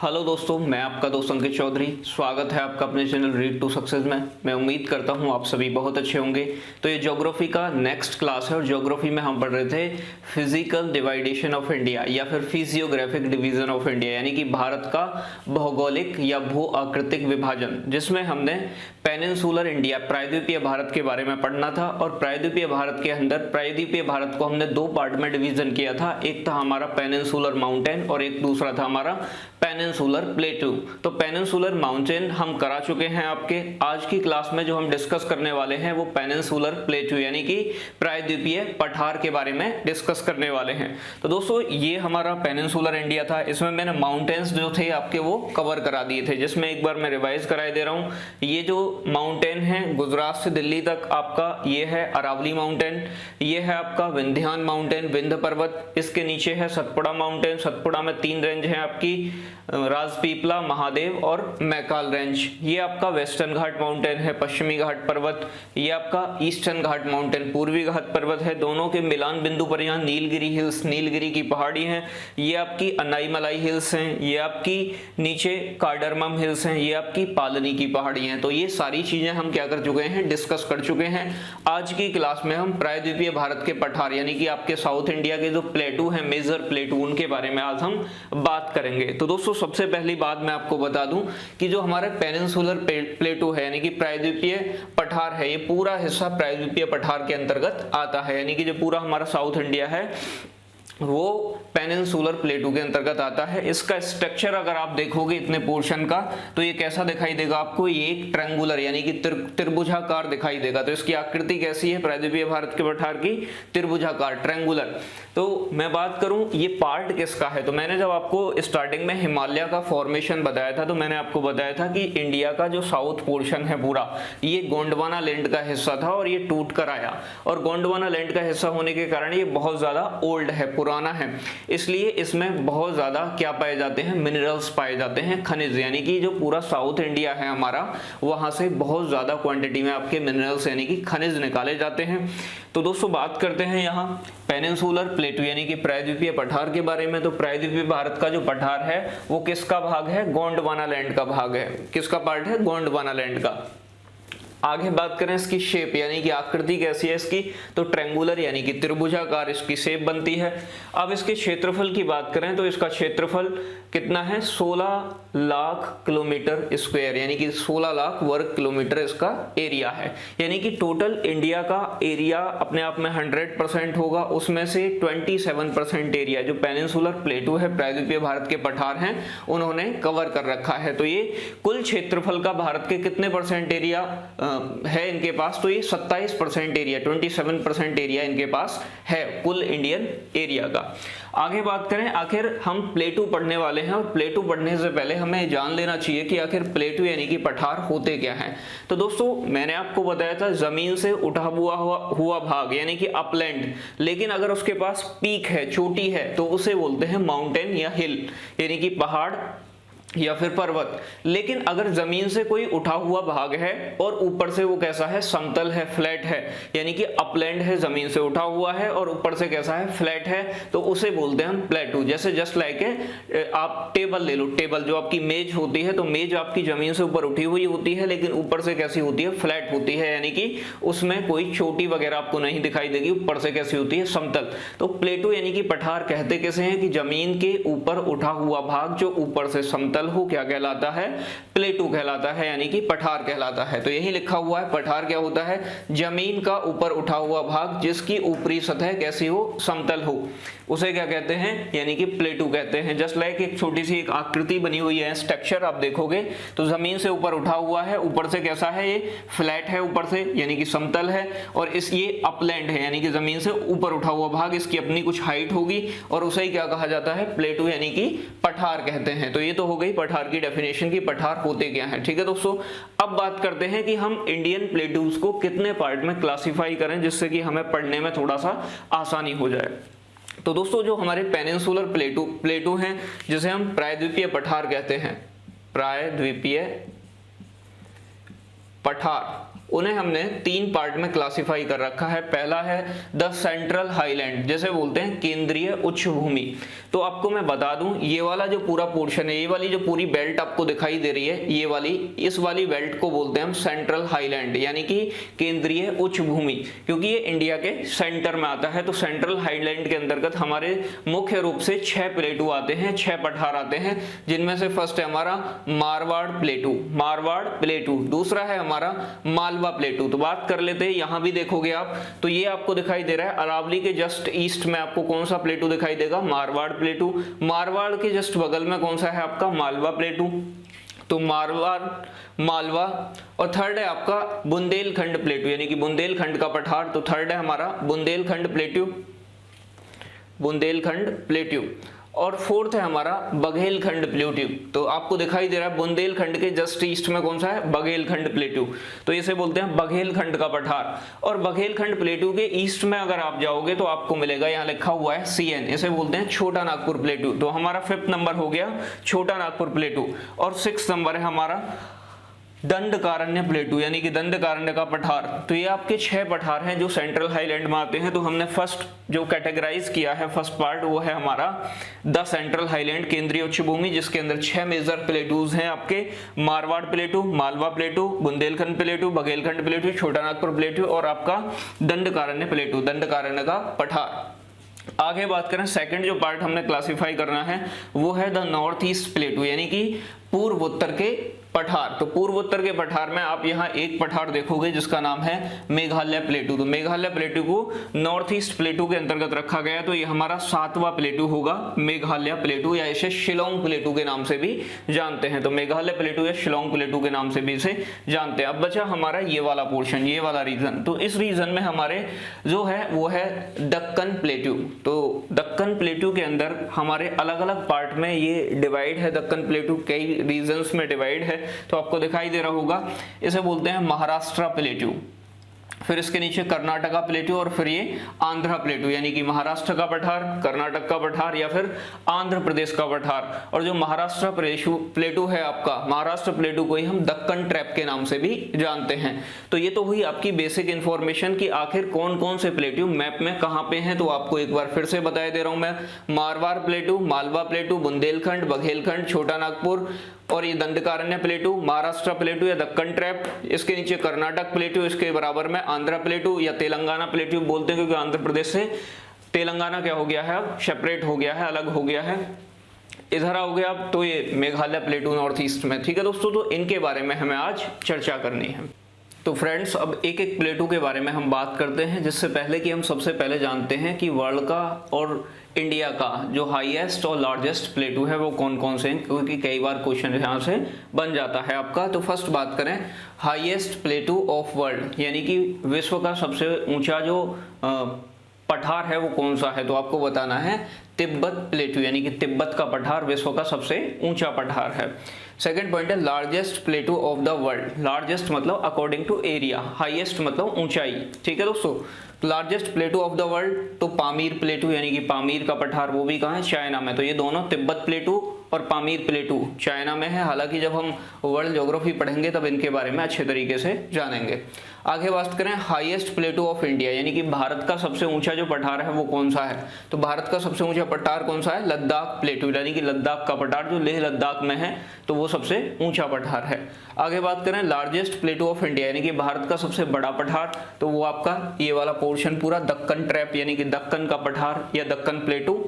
Hello दोस्तों, मैं आपका दोस्त अंकित चौधरी। स्वागत है आपका अपने चैनल रीड टू सक्सेस में। मैं उम्मीद करता हूं आप सभी बहुत अच्छे होंगे। तो ये ज्योग्राफी का नेक्स्ट क्लास है और ज्योग्राफी में हम पढ़ रहे थे फिजिकल डिवाइडेशन ऑफ इंडिया या फिर फिजियोग्राफिक डिवीजन ऑफ इंडिया, यानी कि भारत का भौगोलिक या भू आकृतिक विभाजन, जिसमें हमने पेनिनसुलर इंडिया प्रायद्वीपीय भारत के बारे में पढ़ना था। और प्रायद्वीपीय भारत के अंदर प्रायद्वीपीय भारत को हमने दो पार्ट में डिवीजन किया था। एक था हमारा पेनिनसुलर माउंटेन और एक दूसरा था हमारा पेनिनसुलर प्लेटू। तो पेनिनसुलर माउंटेन हम करा चुके हैं आपके। आज की क्लास में जो हम डिस्कस करने वाले हैं वो पेनिनसुलर प्लेटू यानी कि प्रायद्वीपीय पठार के बारे में डिस्कस करने वाले हैं। तो दोस्तों ये हमारा पेनिनसुलर इंडिया था। इसमें मैंने माउंटेन्स जो थे आपके वो कवर करा दिए थे, जिसमें एक बार मैं रिवाइज कराए दे रहा हूँ। ये जो माउंटेन है गुजरात से दिल्ली तक आपका, ये है अरावली माउंटेन, ये है आपका विंध्यान माउंटेन, विंध्य पर्वत। इसके नीचे है सतपुड़ा माउंटेन। सतपुड़ा में 3 रेंज है आपकी, राजपीपला, महादेव और मैकाल रेंज। ये आपका वेस्टर्न घाट माउंटेन है, पश्चिमी घाट पर्वत। ये आपका ईस्टर्न घाट माउंटेन, पूर्वी घाट पर्वत है। दोनों के मिलान बिंदु पर यहाँ नीलगिरी हिल्स, नीलगिरी की पहाड़ी है। ये आपकी अनाईमलाई हिल्स हैं। ये आपकी नीचे कार्डरमम हिल्स हैं। ये आपकी पालनी की पहाड़ी हैं। तो ये सारी चीजें हम क्या कर चुके हैं, डिस्कस कर चुके हैं। आज की क्लास में हम प्रायद्वीपीय भारत के पठार यानी कि आपके साउथ इंडिया के जो प्लेटू हैं, मेजर प्लेटू, उनके बारे में आज हम बात करेंगे। तो दोस्तों सबसे पहली बात मैं आपको बता दूं कि जो हमारे पेनिनसुलर प्लेटू है यानी कि प्रायद्वीपीय पठार है, ये पूरा हिस्सा प्रायद्वीपीय पठार के अंतर्गत आता है। यानी कि जो पूरा हमारा साउथ इंडिया है वो पेनिनसुलर प्लेटू के अंतर्गत आता है। इसका स्ट्रक्चर अगर आप देखोगे इतने पोर्शन का, तो ये कैसा दिखाई देगा आपको, ये एक ट्रायंगुलर यानी कि त्रिभुजाकार दिखाई देगा। तो इसकी आकृति कैसी है प्रायद्वीपीय भारत के पठार की, त्रिभुजाकार, ट्रायंगुलर। तो मैं बात करूं ये पार्ट किसका है, तो मैंने जब आपको स्टार्टिंग में हिमालय का फॉर्मेशन बताया था, तो मैंने आपको बताया था कि इंडिया का जो साउथ पोर्शन है पूरा, ये गोंडवाना लैंड का हिस्सा था और ये टूट कर आया। और गोंडवाना लैंड का हिस्सा होने के कारण ये बहुत ज्यादा ओल्ड है, पुराना है, इसलिए इसमें बहुत ज्यादा क्या पाए जाते हैं, मिनरल्स पाए जाते हैं, खनिज। यानी कि जो पूरा साउथ इंडिया है हमारा, वहां से बहुत ज्यादा क्वांटिटी में आपके मिनरल्स यानी कि खनिज निकाले जाते हैं। तो दोस्तों बात करते हैं यहाँ पेनिनसुलर प्लेटू यानी कि प्रायद्वीपीय पठार के बारे में। तो प्रायद्वीपीय भारत का जो पठार है वो किसका भाग है, गोंडवाना लैंड का भाग है। किसका पार्ट है, गोंडवाना लैंड का। आगे बात करें इसकी शेप यानी कि आकृति कैसी है इसकी, तो ट्रायंगुलर यानी कि त्रिभुजाकार इसकी शेप बनती है। अब इसके क्षेत्रफल की बात करें तो इसका क्षेत्रफल कितना है, 16 लाख किलोमीटर स्क्वायर, यानी कि 16 लाख वर्ग किलोमीटर इसका एरिया है। यानी कि टोटल इंडिया का एरिया अपने आप में 100% होगा, उसमें से 27% एरिया जो पेनिनसुलर प्लेटू है, प्रायद्वीपीय भारत के पठार हैं, उन्होंने कवर कर रखा है। तो ये कुल क्षेत्रफल का भारत के कितने परसेंट एरिया है इनके पास, तो ये 27% एरिया, 27% एरिया इनके पास है कुल इंडियन एरिया का। आगे बात करें, आखिर हम प्लेटू पढ़ने वाले हैं और प्लेटू पढ़ने से पहले हमें जान लेना चाहिए कि आखिर प्लेटू यानी कि पठार होते क्या हैं। तो दोस्तों मैंने आपको बताया था जमीन से उठा हुआ भाग यानी कि अपलैंड, लेकिन अगर उसके पास पीक है, चोटी है, तो उसे बोलते हैं माउंटेन या हिल यानी कि पहाड़ या फिर पर्वत। लेकिन अगर जमीन से कोई उठा हुआ भाग है और ऊपर से वो कैसा है, समतल है, फ्लैट है, यानी कि अपलैंड है, जमीन से उठा हुआ है और ऊपर से कैसा है, फ्लैट है, तो उसे बोलते हैं हम प्लेटू। जैसे जस्ट लाइक आप टेबल ले लो, टेबल जो आपकी मेज होती है, तो मेज आपकी जमीन से ऊपर उठी हुई होती है लेकिन ऊपर से कैसी होती है, फ्लैट होती है, यानी कि उसमें कोई चोटी वगैरह आपको नहीं दिखाई देगी, ऊपर से कैसी होती है, समतल। तो प्लेटू यानी कि पठार कहते कैसे हैं कि जमीन के ऊपर उठा हुआ भाग जो ऊपर से समतल हो, क्या कहलाता है, प्लेटू कहलाता है, यानी कि पठार कहलाता है। तो यही लिखा हुआ है, पठार क्या होता है, जमीन का ऊपर उठा हुआ भाग जिसकी ऊपरी सतह कैसी हो, समतल हो, उसे क्या कहते हैं, यानी कि प्लेटू कहते हैं। जस्ट लाइक एक छोटी सी एक आकृति बनी हुई है, स्ट्रक्चर आप देखोगे तो जमीन से ऊपर उठा हुआ है, ऊपर से कैसा है, ये फ्लैट है ऊपर से यानी कि समतल है, और इस ये अपलैंड है यानी कि जमीन से ऊपर उठा हुआ भाग, इसकी अपनी कुछ हाइट होगी और उसे ही क्या कहा जाता है, प्लेटू यानी कि पठार कहते हैं। तो ये तो हो गई पठार की डेफिनेशन की पठार होते क्या हैं। ठीक है दोस्तों, अब बात करते हैं कि हम इंडियन प्लेटूज को कितने पार्ट में क्लासिफाई करें जिससे कि हमें पढ़ने में थोड़ा सा आसानी हो जाए। तो दोस्तों जो हमारे पेनिनसुलर प्लेटू हैं जिसे हम प्रायद्वीपीय पठार कहते हैं, प्रायद्वीपीय पठार, उन्हें हमने 3 पार्ट में क्लासिफाई कर रखा है। पहला है द सेंट्रल हाईलैंड, जैसे बोलते हैं केंद्रीय उच्च भूमि। तो आपको मैं बता दूं, ये वाला जो पूरा पोर्शन है, ये वाली जो पूरी बेल्ट आपको दिखाई दे रही है, ये वाली, इस वाली बेल्ट को बोलते हैं हम सेंट्रल हाईलैंड, यानी कि केंद्रीय उच्च भूमि, क्योंकि ये इंडिया के सेंटर में आता है। तो सेंट्रल हाईलैंड के अंतर्गत हमारे मुख्य रूप से 6 प्लेटू आते हैं, 6 पठार आते हैं, जिनमें से फर्स्ट है हमारा मारवाड़ प्लेटू, मारवाड़ प्लेटू। दूसरा है हमारा मालवा प्लेटू। तो बात कर लेते हैं, यहां भी देखोगे आप तो ये आपको दिखाई दे रहा है अरावली के जस्ट ईस्ट में आपको कौन सा प्लेटू दिखाई देगा, मारवाड़ प्लेटू। मारवाड़ के जस्ट बगल में कौन सा है आपका, मालवा प्लेटू। तो मारवाड़, मालवा, और थर्ड है आपका बुंदेलखंड प्लेटू, यानी कि बुंदेलखंड का पठार। तो थर्ड है हमारा बुंदेलखंड प्लेटू, बुंदेलखंड प्लेटू। और फोर्थ है हमारा बघेलखंड प्लेटू। तो आपको दिखाई दे रहा है बुंदेलखंड के जस्ट ईस्ट में कौन सा है, बघेलखंड प्लेटू। तो इसे बोलते हैं बघेलखंड का पठार। और बघेलखंड प्लेटू के ईस्ट में अगर आप जाओगे तो आपको मिलेगा, यहाँ लिखा हुआ है CN, इसे बोलते हैं छोटा नागपुर प्लेटू। तो हमारा 5th नंबर हो गया छोटा नागपुर प्लेटू। और 6th नंबर है हमारा दंडकारण्य प्लेटू, यानी कि दंडकारण्य का पठार। तो ये आपके 6 पठार हैं जो सेंट्रल हाईलैंड में आते हैं। तो हमने फर्स्ट जो कैटेगराइज किया है, फर्स्ट पार्ट, वो है हमारा द सेंट्रल हाईलैंड, केंद्रीय उच्च भूमि, जिसके अंदर 6 मेजर प्लेटूज हैं आपके, मारवाड़ प्लेटू, मालवा प्लेटू, बुंदेलखंड प्लेटू, बघेलखंड प्लेटू, छोटा नागपुर प्लेटू और आपका दंडकारण्य प्लेटू, दंडकारण्य का पठार। आगे बात करें, सेकंड जो पार्ट हमने क्लासिफाई करना है वो है द नॉर्थ ईस्ट प्लेटू, यानी कि पूर्व उत्तर के पठार। तो पूर्व उत्तर के पठार में आप यहाँ एक पठार देखोगे जिसका नाम है मेघालय प्लेटू। तो मेघालय प्लेटू को नॉर्थ ईस्ट प्लेटू के अंतर्गत रखा गया है। तो ये हमारा 7वां प्लेटू होगा, मेघालय प्लेटू, या इसे शिलोंग प्लेटू के नाम से भी जानते हैं। तो मेघालय प्लेटू या शिलोंग प्लेटू के नाम से भी इसे जानते हैं। अब बचा हमारा ये वाला पोर्शन, ये वाला रीजन। तो इस रीजन में हमारे जो है वो है दक्कन प्लेटू। तो दक्कन प्लेटू के अंदर हमारे अलग अलग पार्ट में ये डिवाइड है, दक्कन प्लेटू कई रीजन्स में डिवाइड है। तो आपको दिखाई दे रहा होगा, इसे बोलते हैं महाराष्ट्र प्लेटू, फिर इसके नीचे कर्नाटका प्लेटू, और फिर ये आंध्र प्लेटू, यानी कि महाराष्ट्र का पठार, कर्नाटक का पठार या फिर आंध्र प्रदेश का पठार। और जो महाराष्ट्र प्लेटू है आपका, महाराष्ट्र प्लेटू को ही हम दक्कन ट्रैप के नाम से भी जानते हैं। तो ये तो हुई आपकी बेसिक इंफॉर्मेशन कि आखिर कौन कौन से प्लेटू मैप में कहां पे हैं। तो आपको एक बार फिर से बता दे रहा हूं मैं, मारवाड़ प्लेटू, मालवा प्लेटू, बुंदेलखंड, बघेलखंड, छोटा नागपुर, और ये दंडकारण्य प्लेटू, महाराष्ट्र प्लेटू या दक्कन ट्रैप, इसके नीचे कर्नाटक प्लेटू, इसके बराबर में आंध्र प्लेटू या तेलंगाना प्लेटू बोलते हैं, क्योंकि आंध्र प्रदेश से तेलंगाना क्या हो गया है, अब सेपरेट हो गया है, अलग हो गया है, इधर आओगे आप तो ये मेघालय प्लेटू नॉर्थ ईस्ट में। ठीक है दोस्तों, तो इनके बारे में हमें आज चर्चा करनी है। तो फ्रेंड्स, अब एक एक प्लेटू के बारे में हम बात करते हैं, जिससे पहले कि हम सबसे पहले जानते हैं कि वर्ल्ड का और इंडिया का जो हाईएस्ट और लार्जेस्ट प्लेटू है वो कौन कौन से हैं, क्योंकि कई बार क्वेश्चन यहाँ से बन जाता है आपका। तो फर्स्ट बात करें हाईएस्ट प्लेटू ऑफ वर्ल्ड, यानी कि विश्व का सबसे ऊंचा जो पठार है वो कौन सा है। तो आपको बताना है तिब्बत प्लेटू, यानी कि तिब्बत का पठार विश्व का सबसे ऊंचा पठार है। सेकंड पॉइंट है largest प्लेटू of the world. Largest मतलब अकॉर्डिंग टू एरिया, हाईएस्ट मतलब ऊंचाई। ठीक है दोस्तों, लार्जेस्ट प्लेटू ऑफ द वर्ल्ड तो पामीर प्लेटू, यानी कि पामीर का पठार, वो भी कहाँ है, चाइना में। तो ये दोनों तिब्बत प्लेटू और पामीर प्लेटू चाइना में है। हालांकि जब हम वर्ल्ड ज्योग्राफी पढ़ेंगे तब इनके बारे में अच्छे तरीके से जानेंगे। आगे बात करें हाईएस्ट प्लेटू ऑफ इंडिया, यानी कि भारत का सबसे ऊंचा जो पठार है वो कौन सा है। तो भारत का सबसे ऊंचा पठार कौन सा है, लद्दाख प्लेटू, यानी कि लद्दाख का पठार जो लेह लद्दाख में है, तो वो सबसे ऊंचा पठार है। आगे बात करें लार्जेस्ट प्लेटू ऑफ इंडिया, यानी कि भारत का सबसे बड़ा पठार, तो वो आपका ये वाला पोर्शन पूरा दक्कन ट्रैप, यानी कि दक्कन का पठार या दक्कन प्लेटू।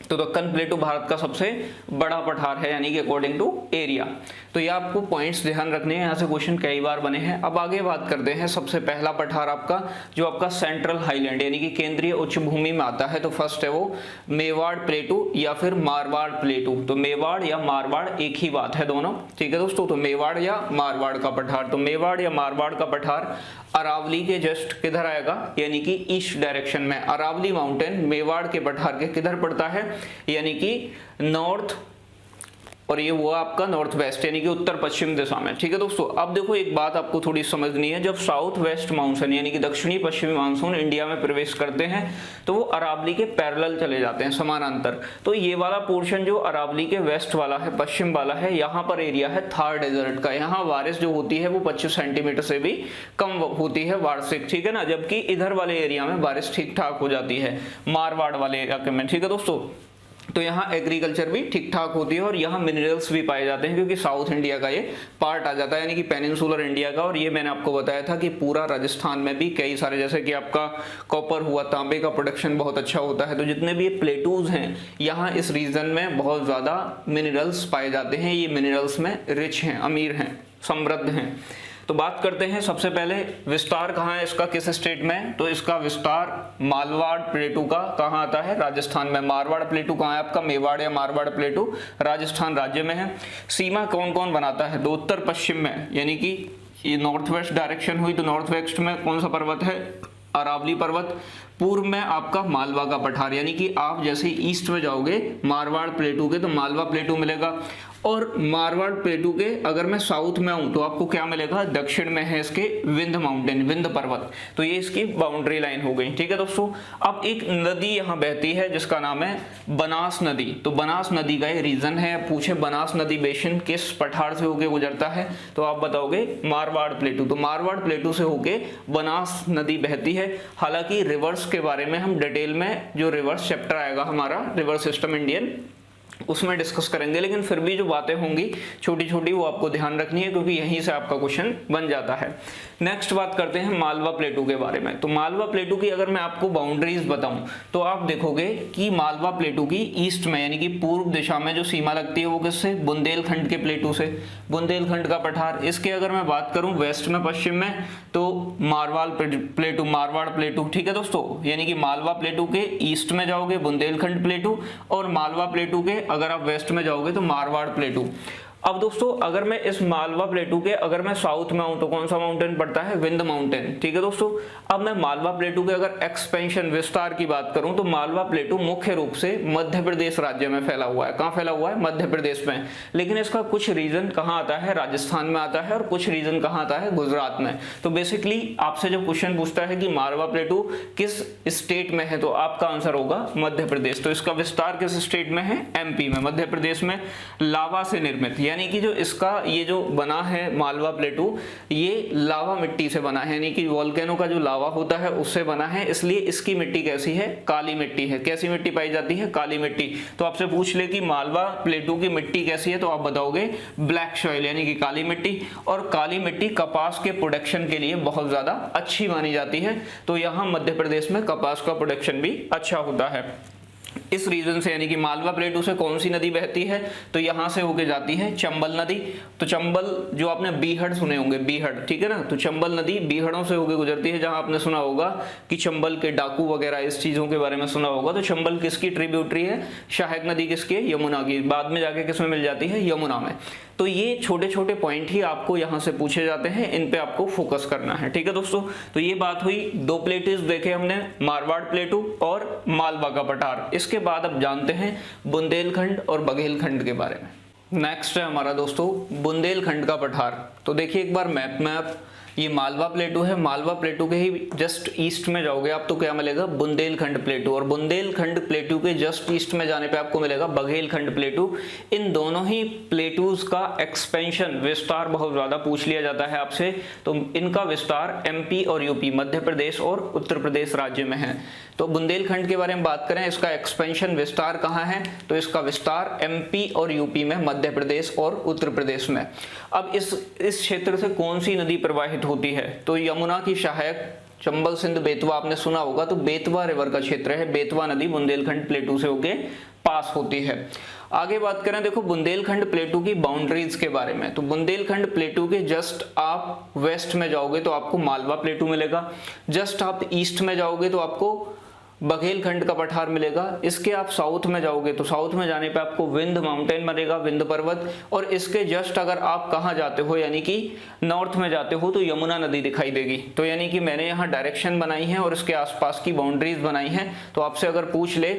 तो दक्कन प्लेटू भारत का सबसे बड़ा पठार है, यानी कि अकॉर्डिंग टू एरिया। तो ये आपको पॉइंट्स ध्यान रखने हैं, यहाँ से क्वेश्चन कई बार बने हैं। अब आगे बात करते हैं सबसे पहला पठार आपका जो आपका सेंट्रल हाईलैंड, यानी कि केंद्रीय उच्च भूमि में आता है। तो फर्स्ट है वो मेवाड़ प्लेटू या फिर मारवाड़ प्लेटू। तो मेवाड़ या मारवाड़ एक ही बात है दोनों। ठीक है दोस्तों, तो मेवाड़ या मारवाड़ का पठार, तो मेवाड़ या मारवाड़ का पठार अरावली के जस्ट किधर आएगा, यानी कि ईस्ट डायरेक्शन में। अरावली माउंटेन मेवाड़ के पठार के किधर पड़ता है, यानी कि नॉर्थ और ये हुआ आपका नॉर्थ वेस्ट यानी कि उत्तर पश्चिम दिशा में। ठीक है दोस्तों, अब देखो एक बात आपको थोड़ी समझनी है, जब साउथ वेस्ट मानसून यानी कि दक्षिणी पश्चिमी मानसून इंडिया में प्रवेश करते हैं तो वो अरावली के पैरेलल चले जाते हैं, समानांतर। तो ये वाला पोर्शन जो अरावली के वेस्ट वाला है, पश्चिम वाला है, यहाँ पर एरिया है थार डेजर्ट का। यहाँ बारिश जो होती है वो 25 सेंटीमीटर से भी कम होती है वार्षिक, ठीक है ना, जबकि इधर वाले एरिया में बारिश ठीक ठाक हो जाती है, मारवाड़ वाले इलाके में। ठीक है दोस्तों, तो यहाँ एग्रीकल्चर भी ठीक ठाक होती है और यहाँ मिनरल्स भी पाए जाते हैं, क्योंकि साउथ इंडिया का ये पार्ट आ जाता है यानी कि पेनिनसुलर इंडिया का। और ये मैंने आपको बताया था कि पूरा राजस्थान में भी कई सारे, जैसे कि आपका कॉपर हुआ, तांबे का प्रोडक्शन बहुत अच्छा होता है। तो जितने भी ये प्लेटूज हैं यहाँ इस रीजन में बहुत ज़्यादा मिनरल्स पाए जाते हैं, ये मिनरल्स में रिच हैं, अमीर हैं, समृद्ध हैं। तो बात करते हैं सबसे पहले विस्तार कहाँ है इसका, किस स्टेट में, तो इसका विस्तार मारवाड़ प्लेटू का कहाँ आता है, राजस्थान में। मारवाड़ प्लेटू कहाँ है आपका, मेवाड़ या मारवाड़ प्लेटू राजस्थान राज्य में है। सीमा कौन कौन बनाता है, तो उत्तर पश्चिम में, यानी कि ये नॉर्थ वेस्ट डायरेक्शन हुई तो नॉर्थ वेस्ट में कौन सा पर्वत है, अरावली पर्वत। पूर्व में आपका मालवा का पठार, यानी कि आप जैसे ईस्ट में जाओगे मारवाड़ प्लेटू के तो मालवा प्लेटू मिलेगा। और मारवाड़ प्लेटू के अगर मैं साउथ में आऊँ तो आपको क्या मिलेगा, दक्षिण में है इसके विंध्य माउंटेन, विंध्य पर्वत। तो ये इसकी बाउंड्री लाइन हो गई। ठीक है दोस्तों, अब एक नदी यहाँ बहती है जिसका नाम है बनास नदी। तो बनास नदी का ये रीजन है, पूछे बनास नदी बेसिन किस पठार से होके गुजरता है, तो आप बताओगे मारवाड़ प्लेटू। तो मारवाड़ प्लेटू से होके बनास नदी बहती है। हालांकि रिवर्स के बारे में हम डिटेल में, जो रिवर्स चैप्टर आएगा हमारा रिवर सिस्टम इंडियन, उसमें डिस्कस करेंगे, लेकिन फिर भी जो बातें होंगी छोटी छोटी वो आपको ध्यान रखनी है, क्योंकि यहीं से आपका क्वेश्चन बन जाता है। नेक्स्ट बात करते हैं मालवा प्लेटू के बारे में। तो मालवा प्लेटू की अगर मैं आपको बाउंड्रीज बताऊं तो आप देखोगे कि मालवा प्लेटू की ईस्ट में यानी कि पूर्व दिशा में जो सीमा लगती है वो किससे, बुंदेलखंड के प्लेटू से, बुंदेलखंड का पठार। इसके अगर मैं बात करूं वेस्ट में, पश्चिम में, तो मारवाड़ प्लेटू, मारवाड़ प्लेटू। ठीक है दोस्तों, यानी कि मालवा प्लेटू के ईस्ट में जाओगे बुंदेलखंड प्लेटू, और मालवा प्लेटू के अगर आप वेस्ट में जाओगे तो मारवाड़ प्लेटू। अब दोस्तों अगर मैं इस मालवा प्लेटू के अगर मैं साउथ में आऊं तो कौन सा माउंटेन पड़ता है, विंध्य माउंटेन। ठीक है दोस्तों, अब मैं मालवा प्लेटू के अगर एक्सपेंशन विस्तार की बात करूं तो मालवा प्लेटू मुख्य रूप से मध्य प्रदेश राज्य में फैला हुआ है। कहां फैला हुआ है, मध्य प्रदेश में। लेकिन इसका कुछ रीजन कहां आता है, राजस्थान में आता है, और कुछ रीजन कहां आता है, गुजरात में। तो बेसिकली आपसे जब क्वेश्चन पूछता है कि मालवा प्लेटू किस स्टेट में है तो आपका आंसर होगा मध्य प्रदेश। तो इसका विस्तार किस स्टेट में है, एमपी में, मध्य प्रदेश में। लावा से निर्मित, यानी कि जो इसका ये जो बना है मालवा प्लेटू, ये लावा मिट्टी से बना है, यानी कि वोल्केनो का जो लावा होता है उससे बना है, इसलिए इसकी मिट्टी कैसी है, काली मिट्टी है। कैसी मिट्टी पाई जाती है, काली मिट्टी। तो आपसे पूछ ले कि मालवा प्लेटू की मिट्टी कैसी है तो आप बताओगे ब्लैक सॉइल, यानी कि काली मिट्टी। और काली मिट्टी कपास के प्रोडक्शन के लिए बहुत ज्यादा अच्छी मानी जाती है। तो यहाँ मध्य प्रदेश में कपास का प्रोडक्शन भी अच्छा होता है। इस रीजन से, यानी कि मालवा प्लेटू से कौन सी नदी बहती है, तो यहां से होके जाती है चंबल नदी। तो चंबल जो आपने बीहड़ सुने होंगे, बीहड़, ठीक है ना, तो चंबल नदी बीहड़ों से होके गुजरती है। जहां आपने सुना होगा कि चंबल के डाकू वगैरह इस चीजों के बारे में सुना होगा। तो चंबल किसकी ट्रिब्यूटरी है, सहायक नदी किसकी है, यमुना की। बाद में जाके किसमें मिल जाती है, यमुना में। तो ये छोटे छोटे पॉइंट ही आपको यहाँ से पूछे जाते हैं, इन पे आपको फोकस करना है। ठीक है दोस्तों, तो ये बात हुई, दो प्लेटूज देखे हमने, मारवाड़ प्लेटू और मालवा का पठार। इसके बाद अब जानते हैं बुंदेलखंड और बघेलखंड के बारे में। नेक्स्ट है हमारा दोस्तों बुंदेलखंड का पठार। तो देखिए एक बार मैप में आप, ये मालवा प्लेटू है, मालवा प्लेटू के ही जस्ट ईस्ट में जाओगे आप तो क्या मिलेगा, बुंदेलखंड प्लेटू। और बुंदेलखंड प्लेटू के जस्ट ईस्ट में जाने पे आपको मिलेगा बघेलखंड प्लेटू। इन दोनों ही प्लेटूज का एक्सपेंशन, विस्तार बहुत ज्यादा पूछ लिया जाता है आपसे। तो इनका विस्तार एमपी और यूपी, मध्य प्रदेश और उत्तर प्रदेश राज्य में है। तो बुंदेलखंड के बारे में बात करें, इसका एक्सपेंशन विस्तार कहाँ है, तो इसका विस्तार एमपी और यूपी में, मध्य प्रदेश और उत्तर प्रदेश में। अब इस क्षेत्र से कौन सी नदी प्रवाहित होती है, तो यमुना की सहायक चंबल सिंध बेतवा आपने सुना होगा, तो बेतवा रिवर का क्षेत्र है। बेतवा नदी बुंदेलखंड प्लेटू से होके पास होती है। आगे बात करें देखो बुंदेलखंड प्लेटू की बाउंड्रीज के बारे में। तो बुंदेलखंड प्लेटू के जस्ट आप वेस्ट में जाओगे तो आपको मालवा प्लेटू मिलेगा। जस्ट आप ईस्ट में जाओगे तो आपको बघेलखंड का पठार मिलेगा। इसके आप साउथ में जाओगे तो साउथ में जाने पे आपको विंध्य माउंटेन मिलेगा, विंध्य पर्वत। और इसके जस्ट अगर आप कहाँ जाते हो, यानी कि नॉर्थ में जाते हो तो यमुना नदी दिखाई देगी। तो यानी कि मैंने यहाँ डायरेक्शन बनाई है और इसके आसपास की बाउंड्रीज बनाई हैं। तो आपसे अगर पूछ ले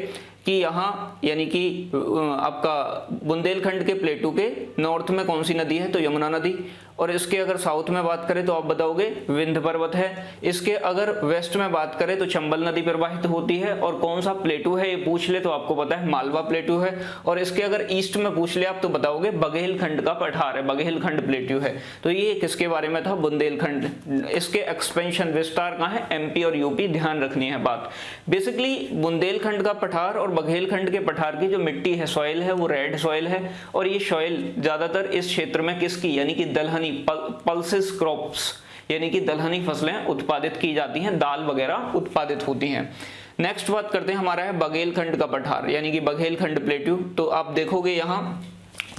कि यहाँ यानी कि आपका बुंदेलखंड के प्लेटू के नॉर्थ में कौन सी नदी है, तो यमुना नदी। और इसके अगर साउथ में बात करें तो आप बताओगे विंध्य पर्वत है। इसके अगर वेस्ट में बात करें तो चंबल नदी प्रवाहित होती है। और कौन सा प्लेटू है ये पूछ ले तो आपको पता है मालवा प्लेटू है। और इसके अगर ईस्ट में पूछ ले आप तो बताओगे बघेलखंड का पठार है, बघेलखंड प्लेटू है। तो ये किसके बारे में था, बुंदेलखंड। इसके एक्सपेंशन विस्तार कहाँ है, एमपी और यूपी, ध्यान रखनी है बात। बेसिकली बुंदेलखंड का पठार और बघेलखंड के पठार की जो मिट्टी है, सॉइल है, वो रेड सॉइल है। और ये सॉइल ज्यादातर इस क्षेत्र में किसकी, यानी कि दलहनी पल्सेस क्रॉप्स यानी कि दलहनी फसलें उत्पादित की जाती हैं, दाल वगैरह उत्पादित होती हैं। नेक्स्ट बात करते हैं, हमारा है बघेलखंड का पठार यानी कि बघेलखंड प्लेट्यू। तो आप देखोगे यहाँ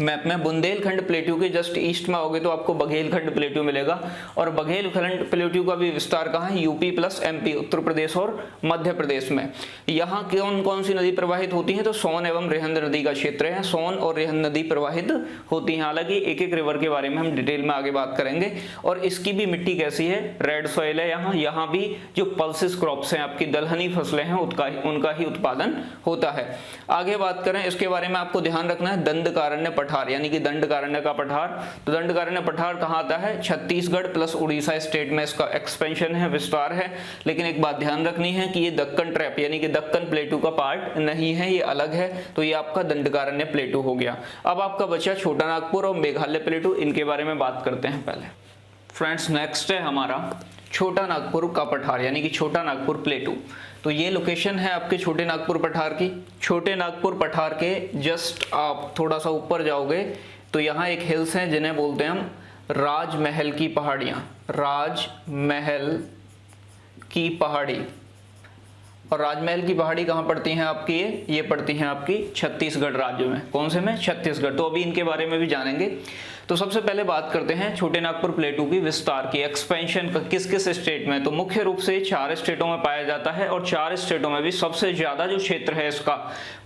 मैप में बुंदेलखंड प्लेट्यू के जस्ट ईस्ट में आओगे तो आपको बघेलखंड प्लेट्यू मिलेगा। और बघेलखंड प्लेट्यू का भी विस्तार कहाँ है, UP plus MP, Uttar Pradesh और मध्य प्रदेश में। यहाँ कौन कौन सी नदी प्रवाहित होती है, तो सोन एवं रेहंद नदी का क्षेत्र है, सोन और रेहंद नदी प्रवाहित होती है। हालांकि एक एक रिवर के बारे में हम डिटेल में आगे बात करेंगे। और इसकी भी मिट्टी कैसी है, रेड सॉइल है। यहाँ भी जो पल्सेस क्रॉप्स हैं, आपकी दलहनी फसलें हैं, उनका ही उत्पादन होता है। आगे बात करें इसके बारे में, आपको ध्यान रखना है दंडकारण्य पठार यानी कि दंडकारण्य का पठार। तो दंडकारण्य पठार कहाँ आता है, छत्तीसगढ़ प्लस उड़ीसा स्टेट में इसका एक्सपेंशन है, विस्तार है। लेकिन एक बात ध्यान रखनी है कि ये दक्कन ट्रैप यानी कि दक्कन प्लेटू का पार्ट नहीं है, ये अलग है। तो ये आपका दंडकारण्य प्लेटू हो गया। अब आपका बचा छोटा नागपुर और मेघालय प्लेटू, इनके बारे में बात करते हैं पहले। फ्रेंड्स नेक्स्ट है हमारा छोटा नागपुर का पठार यानी कि छोटा नागपुर प्लेटू। तो ये लोकेशन है आपके छोटे नागपुर पठार की। छोटे नागपुर पठार के जस्ट आप थोड़ा सा ऊपर जाओगे तो यहाँ एक हिल्स हैं जिन्हें बोलते हैं हम राजमहल की पहाड़ियाँ, राजमहल की पहाड़ी। और राजमहल की पहाड़ी कहाँ पड़ती हैं आपकी, ये पड़ती हैं आपकी छत्तीसगढ़ राज्य में। कौन से में, छत्तीसगढ़। तो अभी इनके बारे में भी जानेंगे। तो सबसे पहले बात करते हैं छोटे नागपुर प्लेटू की विस्तार की, एक्सपेंशन का किस किस स्टेट में। तो मुख्य रूप से 4 स्टेटों में पाया जाता है और 4 स्टेटों में भी सबसे ज्यादा जो क्षेत्र है इसका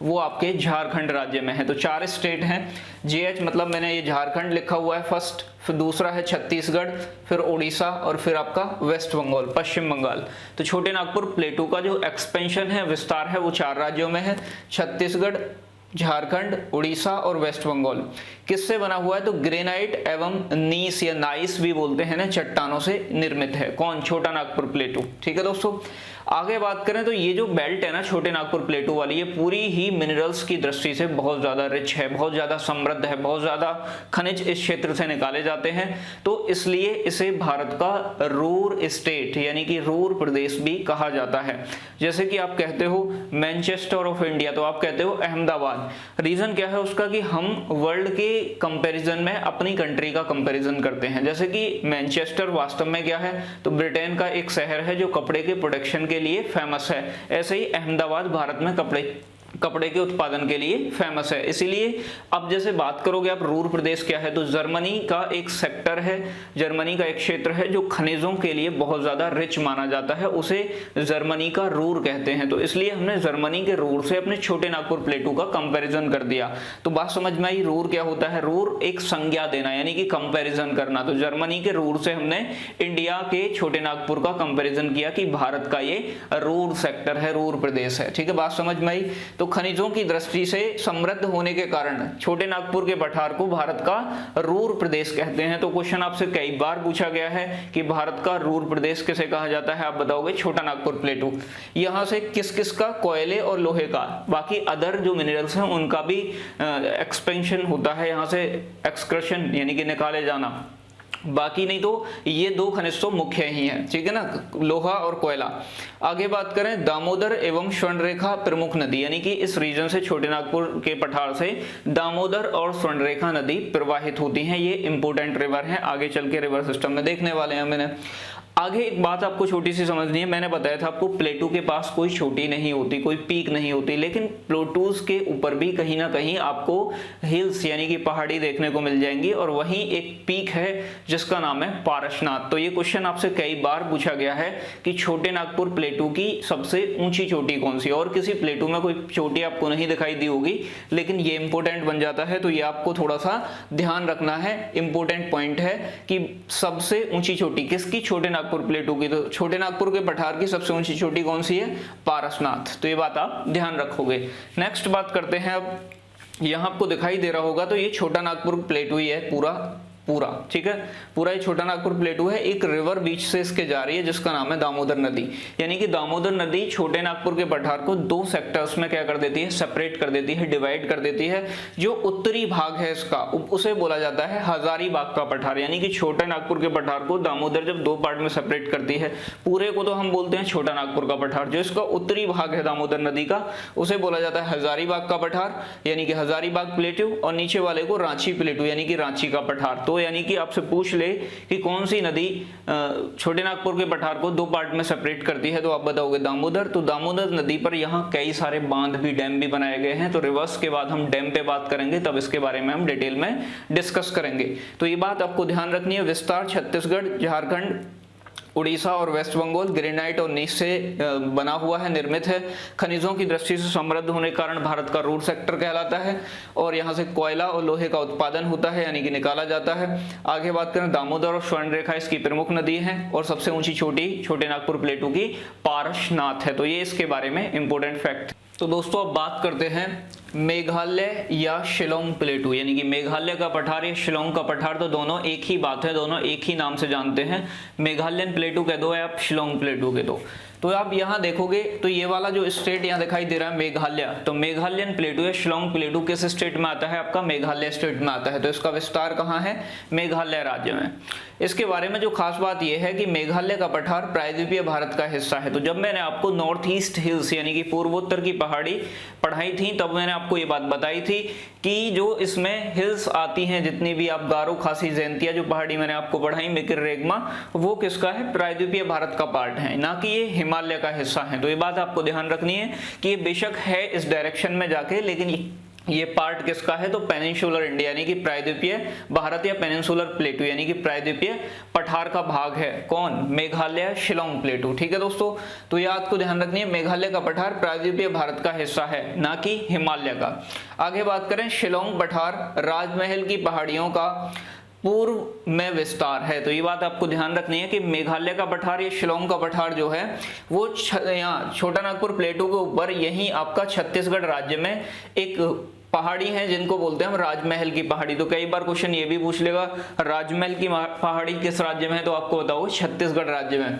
वो आपके झारखंड राज्य में है। तो 4 स्टेट हैं, जेएच मतलब मैंने ये झारखंड लिखा हुआ है फर्स्ट, फिर दूसरा है छत्तीसगढ़, फिर उड़ीसा और फिर आपका वेस्ट बंगाल, पश्चिम बंगाल। तो छोटे नागपुर प्लेटू का जो एक्सपेंशन है, विस्तार है, वो 4 राज्यों में है, छत्तीसगढ़, झारखंड, उड़ीसा और वेस्ट बंगाल। किससे बना हुआ है, तो ग्रेनाइट एवं नीस या नाइस भी बोलते हैं ना, चट्टानों से निर्मित है। कौन, छोटा नागपुर प्लेटू। ठीक है दोस्तों, आगे बात करें तो ये जो बेल्ट है ना छोटे नागपुर प्लेटू वाली, ये पूरी ही मिनरल्स की दृष्टि से बहुत ज्यादा रिच है, बहुत ज्यादा समृद्ध है, बहुत ज्यादा खनिज इस क्षेत्र से निकाले जाते हैं। तो इसलिए इसे भारत का रूर स्टेट यानी कि रूर प्रदेश भी कहा जाता है। जैसे कि आप कहते हो मैनचेस्टर ऑफ इंडिया, तो आप कहते हो अहमदाबाद। रीजन क्या है उसका, कि हम वर्ल्ड के कंपैरिजन में अपनी कंट्री का कंपैरिजन करते हैं। जैसे कि मैनचेस्टर वास्तव में क्या है, तो ब्रिटेन का एक शहर है जो कपड़े के प्रोडक्शन के लिए फेमस है। ऐसे ही अहमदाबाद भारत में कपड़े के उत्पादन के लिए फेमस है। इसीलिए अब जैसे बात करोगे आप रूर प्रदेश क्या है, तो जर्मनी का एक सेक्टर है, जर्मनी का एक क्षेत्र है जो खनिजों के लिए बहुत ज्यादा रिच माना जाता है, उसे जर्मनी का रूर कहते हैं। तो इसलिए हमने जर्मनी के रूर से अपने छोटे नागपुर प्लेटू का कंपैरिजन कर दिया। तो बात समझ में आई, रूर क्या होता है, रूर एक संज्ञा देना यानी कि कंपैरिजन करना। तो जर्मनी के रूर से हमने इंडिया के छोटे नागपुर का कंपैरिजन किया कि भारत का ये रूर सेक्टर है, रूर प्रदेश है। ठीक है, बात समझ में आई। तो खनिजों की दृष्टि से समृद्ध होने के कारण छोटे नागपुर के पठार को भारत का रूर प्रदेश कहते हैं। तो क्वेश्चन आपसे कई बार पूछा गया है कि भारत का रूर प्रदेश किसे कहा जाता है, आप बताओगे छोटा नागपुर प्लेटू। यहां से किस किस का, कोयले और लोहे का, बाकी अदर जो मिनरल्स हैं उनका भी एक्सपेंशन होता है, यहां से एक्सक्रशन यानी कि निकाले जाना। बाकी नहीं तो ये 2 खनिज तो मुख्य ही हैं। ठीक है ना, लोहा और कोयला। आगे बात करें, दामोदर एवं स्वर्णरेखा प्रमुख नदी यानी कि इस रीजन से छोटे नागपुर के पठार से दामोदर और स्वर्णरेखा नदी प्रवाहित होती हैं। ये इंपोर्टेंट रिवर हैं, आगे चल के रिवर सिस्टम में देखने वाले हैं मैंने। आगे एक बात आपको छोटी सी समझनी है, मैंने बताया था आपको प्लेटू के पास कोई चोटी नहीं होती, कोई पीक नहीं होती, लेकिन प्लेटूज के ऊपर भी कहीं ना कहीं आपको हिल्स यानी कि पहाड़ी देखने को मिल जाएंगी। और वहीं एक पीक है जिसका नाम है पारसनाथ। तो ये क्वेश्चन आपसे कई बार पूछा गया है कि छोटे नागपुर प्लेटू की सबसे ऊंची चोटी कौन सी है, और किसी प्लेटू में कोई चोटी आपको नहीं दिखाई दी होगी, लेकिन ये इंपोर्टेंट बन जाता है। तो ये आपको थोड़ा सा ध्यान रखना है, इंपोर्टेंट पॉइंट है कि सबसे ऊंची चोटी किसकी, छोटे नागपुर प्लेटू की, तो छोटे नागपुर के पठार की सबसे ऊंची चोटी कौन सी है? पारसनाथ। तो ये बात आप ध्यान रखोगे। नेक्स्ट बात करते हैं, अब यहाँ आपको दिखाई दे रहा होगा तो ये छोटा नागपुर प्लेटू ही है पूरा, ठीक है, पूरा ये छोटा नागपुर प्लेटू है। एक रिवर बीच से इसके जा रही है जिसका नाम है दामोदर नदी, यानी कि दामोदर नदी छोटे नागपुर के पठार को 2 सेक्टर्स में क्या कर देती है? सेपरेट कर देती है, डिवाइड कर देती है। जो उत्तरी भाग है इसका, उसे बोला जाता है हजारीबाग का पठार, यानी कि छोटे नागपुर के पठार को दामोदर जब 2 पार्ट में सेपरेट करती है, पूरे को तो हम बोलते हैं छोटा नागपुर का पठार, जो इसका उत्तरी भाग है दामोदर नदी का, उसे बोला जाता है हजारीबाग का पठार, यानी कि हजारीबाग प्लेटू, और नीचे वाले को रांची प्लेटू, यानी कि रांची का पठार। तो यानी कि आपसे पूछ ले कि कौन सी नदी छोटे नागपुर के पठार को 2 पार्ट में सेपरेट करती है, तो आप बताओगे दामोदर। तो दामोदर नदी पर यहाँ कई सारे बांध भी, डैम भी बनाए गए हैं। तो रिवर्स के बाद हम डैम पे बात करेंगे, तब इसके बारे में हम डिटेल में डिस्कस करेंगे। तो ये बात आपको ध्यान रखनी है। विस्तार छत्तीसगढ़, झारखंड, उड़ीसा और वेस्ट बंगाल ग्रेनाइट और नीच से बना हुआ है, निर्मित है। खनिजों की दृष्टि से समृद्ध होने के कारण भारत का रूट सेक्टर कहलाता है, और यहाँ से कोयला और लोहे का उत्पादन होता है, यानी कि निकाला जाता है। आगे बात करें, दामोदर और स्वर्ण रेखा इसकी प्रमुख नदी है, और सबसे ऊंची चोटी छोटे नागपुर प्लेटू की पारसनाथ है। तो ये इसके बारे में इंपॉर्टेंट फैक्ट। तो दोस्तों अब बात करते हैं मेघालय या शिलोंग प्लेटू, यानी कि मेघालय का पठार या शिलोंग का पठार, तो दोनों एक ही बात है, दोनों एक ही नाम से जानते हैं। मेघालयन प्लेटू कह दो या आप शिलोंग प्लेटू कह दो। तो आप यहाँ देखोगे तो ये वाला जो स्टेट यहाँ दिखाई दे रहा है मेघालय, तो मेघालयन प्लेटू या शिलोंग प्लेटू किस स्टेट में आता है? आपका मेघालय स्टेट में आता है। तो इसका विस्तार कहाँ है? मेघालय राज्य में। इसके बारे में जो खास बात यह है कि मेघालय का पठार प्रायद्वीपीय भारत का हिस्सा है। तो जब मैंने आपको नॉर्थ ईस्ट हिल्स यानी कि पूर्वोत्तर की पहाड़ी पढ़ाई थी, तब मैंने आपको ये बात बताई थी कि जो इसमें हिल्स आती हैं, जितनी भी आप गारो, खासी, जैंतिया जो पहाड़ी मैंने आपको पढ़ाई, मिकिर, रेगमा, वो किसका है? प्रायद्वीपीय भारत का पार्ट है, ना कि ये हिमालय का हिस्सा है। तो ये बात आपको ध्यान रखनी है कि ये बेशक है इस डायरेक्शन में जाके, लेकिन ये पार्ट किसका है? तो पेनिनसुलर इंडिया यानी कि प्रायद्वीपीय भारत या पेनिनसुलर प्लेटू यानी कि प्रायद्वीपीय पठार का भाग है। कौन? मेघालय शिलोंग प्लेटू। ठीक है दोस्तों, तो ये आपको ध्यान रखनी है, मेघालय का पठार प्रायद्वीपीय भारत का हिस्सा है, ना कि हिमालय का। आगे बात करें, शिलोंग पठार राजमहल की पहाड़ियों का पूर्व में विस्तार है। तो ये बात आपको ध्यान रखनी है कि मेघालय का पठार या शिलोंग का पठार जो है वो यहाँ छोटा नागपुर प्लेटू के ऊपर, यही आपका छत्तीसगढ़ राज्य में एक पहाड़ी है जिनको बोलते हैं हम राजमहल की पहाड़ी। तो कई बार क्वेश्चन ये भी पूछ लेगा राजमहल की पहाड़ी किस राज्य में है, तो आपको बताओ छत्तीसगढ़ राज्य में।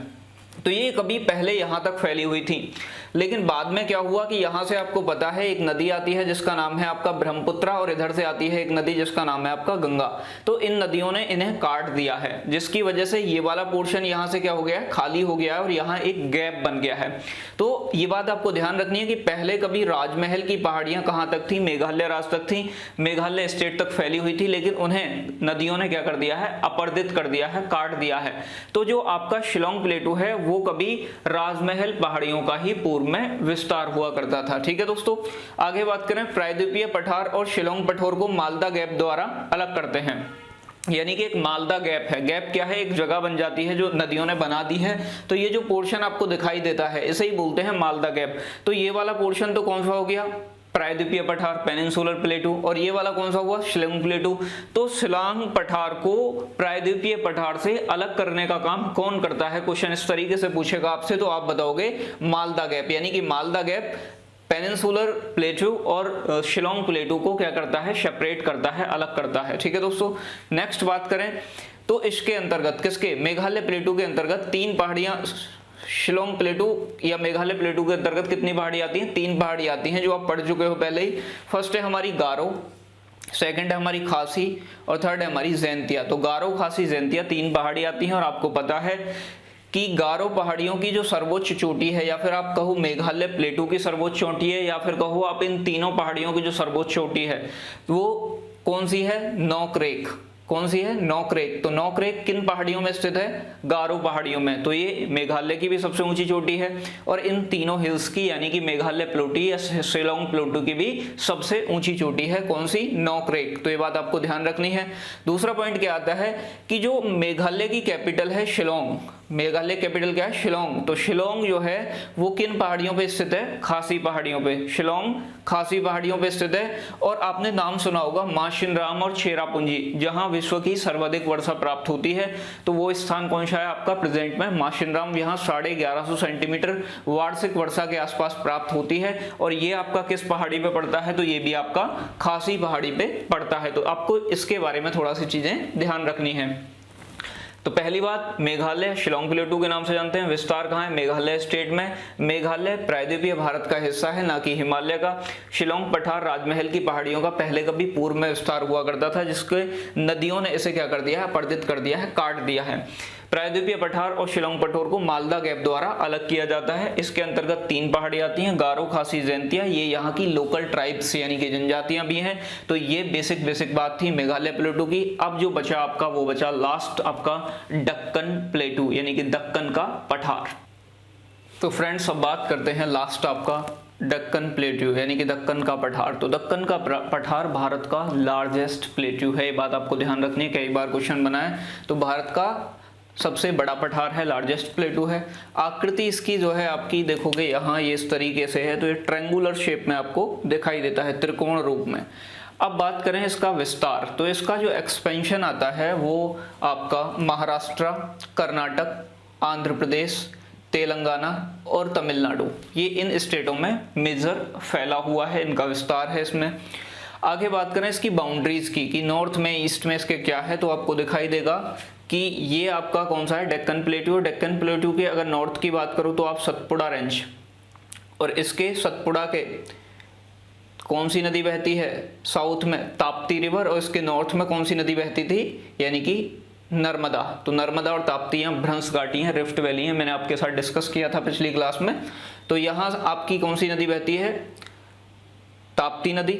तो ये कभी पहले यहाँ तक फैली हुई थी, लेकिन बाद में क्या हुआ कि यहाँ से आपको पता है एक नदी आती है जिसका नाम है आपका ब्रह्मपुत्रा, और इधर से आती है एक नदी जिसका नाम है आपका गंगा। तो इन नदियों ने इन्हें काट दिया है, जिसकी वजह से ये वाला पोर्शन यहाँ से क्या हो गया है? खाली हो गया है, और यहाँ एक गैप बन गया है। तो ये बात आपको ध्यान रखनी है कि पहले कभी राजमहल की पहाड़ियां कहाँ तक थी? मेघालय राज्य तक थी, मेघालय स्टेट तक फैली हुई थी, लेकिन उन्हें नदियों ने क्या कर दिया है? अपर्दित कर दिया है, काट दिया है। तो जो आपका शिलोंग प्लेटू है वो कभी राजमहल पहाड़ियों का ही पूर्व में विस्तार हुआ करता था। ठीक है दोस्तों, आगे बात करें, प्रायद्वीपीय पठार और शिलोंग पठार को मालदा गैप द्वारा अलग करते हैं, यानी कि एक मालदा गैप है। गैप क्या है? एक जगह बन जाती है जो नदियों ने बना दी है। तो ये जो पोर्शन आपको दिखाई देता है इसे ही बोलते हैं मालदा गैप। तो ये वाला पोर्शन तो कौन सा हो गया? प्रायद्वीपीय पठार, पेनिनसुलर प्लेटू, और ये वाला कौन सा हुआ? शिलोंग प्लेटू। तो शिलोंग पठार को प्रायद्वीपीय पठार से अलग करने का काम कौन करता है? क्वेश्चन इस तरीके से पूछेगा आपसे, तो आप बताओगे मालदा गैप, यानी कि मालदा गैप पेनिनसुलर प्लेटू और शिलोंग प्लेटू को क्या करता है? सेपरेट करता है, अलग करता है। ठीक है दोस्तों, नेक्स्ट बात करें तो इसके अंतर्गत, किसके? मेघालय प्लेटू के अंतर्गत 3 पहाड़ियां, शिलोंग प्लेटू या मेघालय प्लेटू के अंतर्गत कितनी पहाड़ी आती हैं? 3 पहाड़ी आती हैं, जो आप पढ़ चुके हो पहले ही। फर्स्ट है हमारी गारो, सेकंड है हमारी खासी, और थर्ड है हमारी जैंतिया। तो गारो, खासी, जैंतिया 3 पहाड़ी आती हैं, और आपको पता है कि गारो पहाड़ियों की जो सर्वोच्च चोटी है, या फिर आप कहो मेघालय प्लेटू की सर्वोच्च चोटी है, या फिर कहो आप इन तीनों पहाड़ियों की जो सर्वोच्च चोटी है वो कौन सी है? नोकरेक। कौन सी है? नोकरेक। तो नोकरेक किन पहाड़ियों में स्थित है? गारो पहाड़ियों में। तो ये मेघालय की भी सबसे ऊंची चोटी है, और इन तीनों हिल्स की यानी कि मेघालय प्लेटू या शिलोंग प्लेटू की भी सबसे ऊंची चोटी है। कौन सी? नोकरेक। तो ये बात आपको ध्यान रखनी है। दूसरा पॉइंट क्या आता है कि जो मेघालय की कैपिटल है शिलोंग, मेघालय कैपिटल क्या है? शिलोंग। तो शिलोंग जो है वो किन पहाड़ियों पे स्थित है? खासी पहाड़ियों पे। शिलोंग खासी पहाड़ियों पे स्थित है। और आपने नाम सुना होगा माशिनराम और चेरापूंजी, जहां विश्व की सर्वाधिक वर्षा प्राप्त होती है। तो वो स्थान कौन सा है आपका प्रेजेंट में? माशिनराम। यहाँ 1150 सेंटीमीटर वार्षिक वर्षा के आसपास प्राप्त होती है। और ये आपका किस पहाड़ी पे पड़ता है? तो ये भी आपका खासी पहाड़ी पे पड़ता है। तो आपको इसके बारे में थोड़ा सी चीजें ध्यान रखनी है। तो पहली बात, मेघालय शिलोंग प्लेटू के नाम से जानते हैं। विस्तार कहाँ है? मेघालय स्टेट में। मेघालय प्रायद्वीपीय भारत का हिस्सा है, ना कि हिमालय का। शिलोंग पठार राजमहल की पहाड़ियों का पहले कभी पूर्व में विस्तार हुआ करता था, जिसके नदियों ने इसे क्या कर दिया है? अपरदित कर दिया है, काट दिया है। प्रायद्वीपीय पठार और शिलोंग पठार को मालदा गैप द्वारा अलग किया जाता है। इसके अंतर्गत 3 पहाड़ी आती हैं, गारो, खासी, जैंतिया। ये यहाँ की लोकल ट्राइब्स यानी कि जनजातियां भी हैं। तो ये बेसिक बात थी मेघालय प्लेटू की। अब जो बचा आपका वो बचा लास्ट आपका दक्कन प्लेटू यानी कि दक्कन का पठार। तो फ्रेंड्स अब बात करते हैं लास्ट आपका दक्कन प्लेट्यू यानी कि दक्कन का पठार। तो दक्कन का पठार भारत का लार्जेस्ट प्लेट्यू है। ये बात आपको ध्यान रखनी है, कई बार क्वेश्चन बना है। तो भारत का सबसे बड़ा पठार है, लार्जेस्ट प्लेटू है। आकृति इसकी जो है आपकी देखोगे यहाँ ये इस तरीके से है। तो ये ट्रायंगुलर शेप में आपको दिखाई देता है, त्रिकोण रूप में। अब बात करें इसका विस्तार, तो इसका जो एक्सपेंशन आता है वो आपका महाराष्ट्र, कर्नाटक, आंध्र प्रदेश, तेलंगाना और तमिलनाडु, ये इन स्टेटों में मेजर फैला हुआ है, इनका विस्तार है इसमें। आगे बात करें इसकी बाउंड्रीज की कि नॉर्थ में, ईस्ट में इसके क्या है, तो आपको दिखाई देगा कि ये आपका कौन सा है? डेक्कन प्लेट्यू। डेक्कन प्लेट्यू के अगर नॉर्थ की बात करूं तो आप सतपुड़ा रेंज, और इसके सतपुड़ा के कौन सी नदी बहती है? साउथ में ताप्ती रिवर, और इसके नॉर्थ में कौन सी नदी बहती थी? यानी कि नर्मदा। तो नर्मदा और ताप्ती यहाँ भ्रंश घाटी हैं, रिफ्ट वैली है, मैंने आपके साथ डिस्कस किया था पिछली क्लास में। तो यहाँ आपकी कौन सी नदी बहती है? ताप्ती नदी।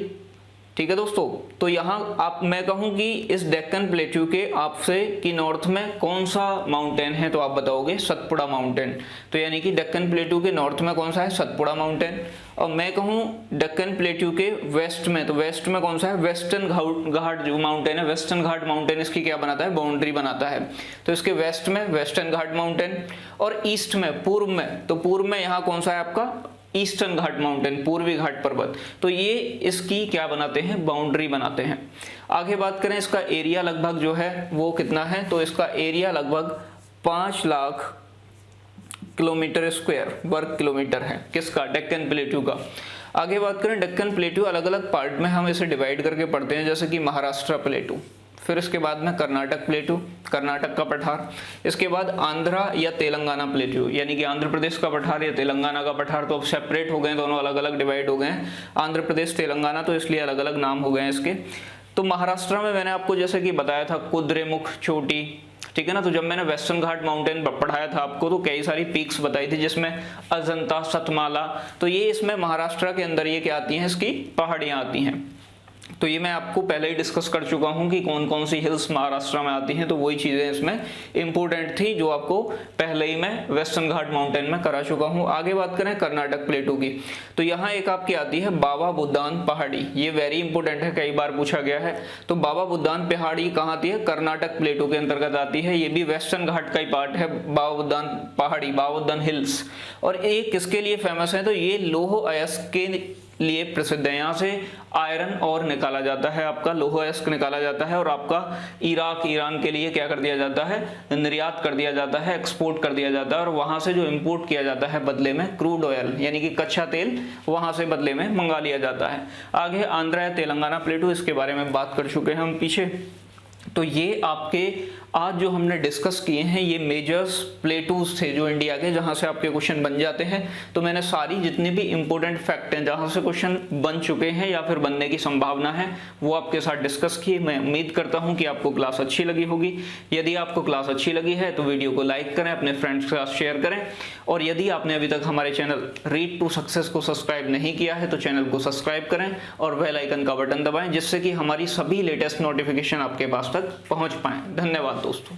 ठीक है दोस्तों, तो यहाँ मैं कहूँ कि इस डेक्कन प्लेट्यू के आपसे कि नॉर्थ में कौन सा माउंटेन है, तो आप बताओगे सतपुड़ा माउंटेन। तो यानी कि डेक्कन प्लेट्यू के नॉर्थ में कौन सा है? सतपुड़ा माउंटेन। और मैं कहूँ डेक्कन प्लेट्यू के वेस्ट में, तो वेस्ट में कौन सा है? वेस्टर्न घाट जो माउंटेन है, वेस्टर्न घाट माउंटेन इसकी क्या बनाता है? बाउंड्री बनाता है। तो इसके वेस्ट में वेस्टर्न घाट माउंटेन, और ईस्ट में, पूर्व में, तो पूर्व में यहाँ कौन सा है आपका? ईस्टर्न घाट माउंटेन, पूर्वी घाट पर्वत। तो ये इसकी क्या बनाते हैं? बाउंड्री बनाते हैं। आगे बात करें इसका एरिया लगभग जो है वो कितना है, तो इसका एरिया लगभग 5 लाख किलोमीटर स्क्वायर, वर्ग किलोमीटर है। किसका? डेक्कन प्लेट्यू का। आगे बात करें डेक्कन प्लेट्यू अलग अलग पार्ट में हम इसे डिवाइड करके पढ़ते हैं, जैसे कि महाराष्ट्र प्लेट्यू, फिर इसके बाद में कर्नाटक प्लेट्यू, कर्नाटक का पठार, इसके बाद आंध्रा या तेलंगाना प्लेट्यू यानी कि आंध्र प्रदेश का पठार या तेलंगाना का पठार। तो अब सेपरेट हो गए, दोनों अलग अलग डिवाइड हो गए हैं, आंध्र प्रदेश तेलंगाना, तो इसलिए अलग अलग नाम हो गए हैं इसके। तो महाराष्ट्र में मैंने आपको जैसे कि बताया था कुद्रेमुख चोटी, ठीक है ना। तो जब मैंने वेस्टर्न घाट माउंटेन पढ़ाया था आपको तो कई सारी पीक्स बताई थी, जिसमें अजंता, सतमाला, तो ये इसमें महाराष्ट्र के अंदर ये क्या आती हैं? इसकी पहाड़ियां आती हैं। तो ये मैं आपको पहले ही डिस्कस कर चुका हूं कि कौन कौन सी हिल्स महाराष्ट्र में आती हैं। तो वही चीजें इसमें इंपॉर्टेंट थी जो आपको पहले ही मैं वेस्टर्न घाट माउंटेन में करा चुका हूं। आगे बात करें कर्नाटक प्लेटू की, तो यहाँ एक आपकी आती है बाबा बुदान पहाड़ी, ये वेरी इंपॉर्टेंट है, कई बार पूछा गया है। तो बाबा बुदान पहाड़ी कहाँ आती है? कर्नाटक प्लेटू के अंतर्गत आती है। ये भी वेस्टर्न घाट का ही पार्ट है, बाबा बुदान पहाड़ी, बाबा बुदान हिल्स। और ये किसके लिए फेमस है? तो ये लौह अयस्क के लिए प्रसिद्ध है। यहाँ से आयरन और निकाला जाता है, आपका लौह अयस्क निकाला जाता है, और आपका इराक, ईरान के लिए क्या कर दिया जाता है? निर्यात कर दिया जाता है, एक्सपोर्ट कर दिया जाता है। और वहां से जो इंपोर्ट किया जाता है बदले में क्रूड ऑयल यानी कि कच्चा तेल, वहां से बदले में मंगा लिया जाता है। आगे आंध्रा या तेलंगाना प्लेटू, इसके बारे में बात कर चुके हैं हम पीछे। तो ये आपके आज जो हमने डिस्कस किए हैं ये मेजर्स प्लेटूज थे जो इंडिया के, जहां से आपके क्वेश्चन बन जाते हैं। तो मैंने सारी जितने भी इंपॉर्टेंट फैक्ट हैं जहां से क्वेश्चन बन चुके हैं या फिर बनने की संभावना है वो आपके साथ डिस्कस किए। मैं उम्मीद करता हूं कि आपको क्लास अच्छी लगी होगी। यदि आपको क्लास अच्छी लगी है तो वीडियो को लाइक करें, अपने फ्रेंड्स के साथ शेयर करें, और यदि आपने अभी तक हमारे चैनल रीड टू सक्सेस को सब्सक्राइब नहीं किया है तो चैनल को सब्सक्राइब करें और बेल आइकन का बटन दबाएं, जिससे कि हमारी सभी लेटेस्ट नोटिफिकेशन आपके पास तक पहुंच पाए। धन्यवाद दोस्तों।